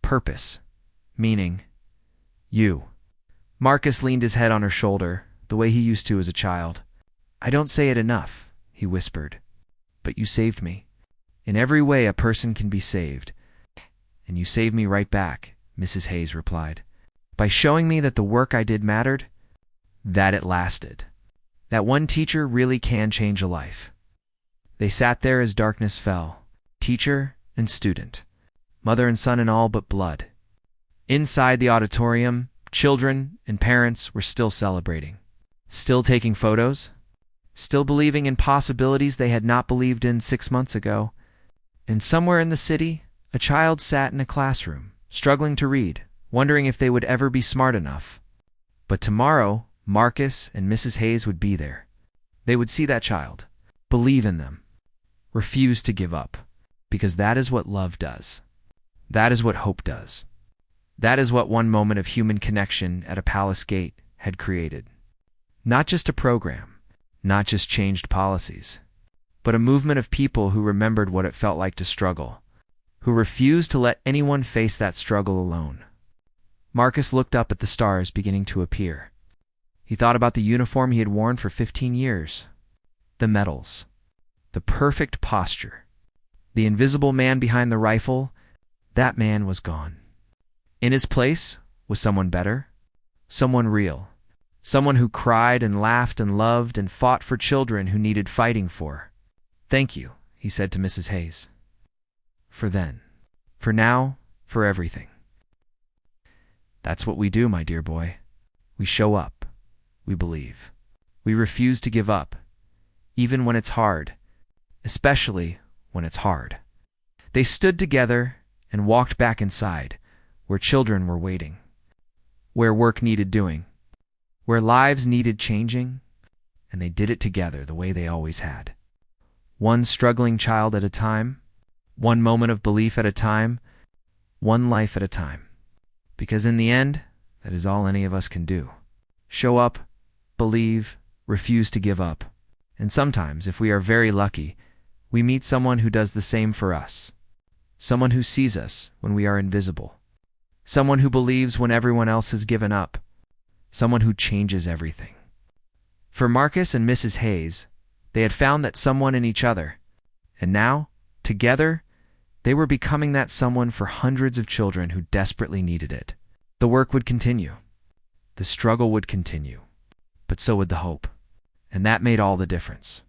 Purpose. Meaning. You. Marcus leaned his head on her shoulder, the way he used to as a child. I don't say it enough, he whispered. But you saved me. In every way a person can be saved. And you saved me right back, Mrs. Hayes replied. By showing me that the work I did mattered, that it lasted. That one teacher really can change a life. They sat there as darkness fell, teacher and student, mother and son in all but blood. Inside the auditorium, children and parents were still celebrating, still taking photos, still believing in possibilities they had not believed in 6 months ago. And somewhere in the city, a child sat in a classroom, struggling to read, wondering if they would ever be smart enough. But tomorrow, Marcus and Mrs. Hayes would be there. They would see that child, believe in them, refuse to give up, because that is what love does. That is what hope does. That is what one moment of human connection at a palace gate had created. Not just a program, not just changed policies, but a movement of people who remembered what it felt like to struggle, who refused to let anyone face that struggle alone. Marcus looked up at the stars beginning to appear. He thought about the uniform he had worn for 15 years, the medals, the perfect posture, the invisible man behind the rifle. That man was gone. In his place was someone better, someone real, someone who cried and laughed and loved and fought for children who needed fighting for. Thank you, he said to Mrs. Hayes. For then, for now, for everything. That's what we do, my dear boy. We show up. We believe. We refuse to give up, even when it's hard, especially when it's hard. They stood together and walked back inside, where children were waiting, where work needed doing, where lives needed changing, and they did it together the way they always had. One struggling child at a time, one moment of belief at a time, one life at a time. Because in the end, that is all any of us can do. Show up, believe, refuse to give up. And sometimes, if we are very lucky, we meet someone who does the same for us. Someone who sees us when we are invisible. Someone who believes when everyone else has given up. Someone who changes everything. For Marcus and Mrs. Hayes, they had found that someone in each other. And now, together, they were becoming that someone for hundreds of children who desperately needed it. The work would continue. The struggle would continue. But so would the hope. And that made all the difference.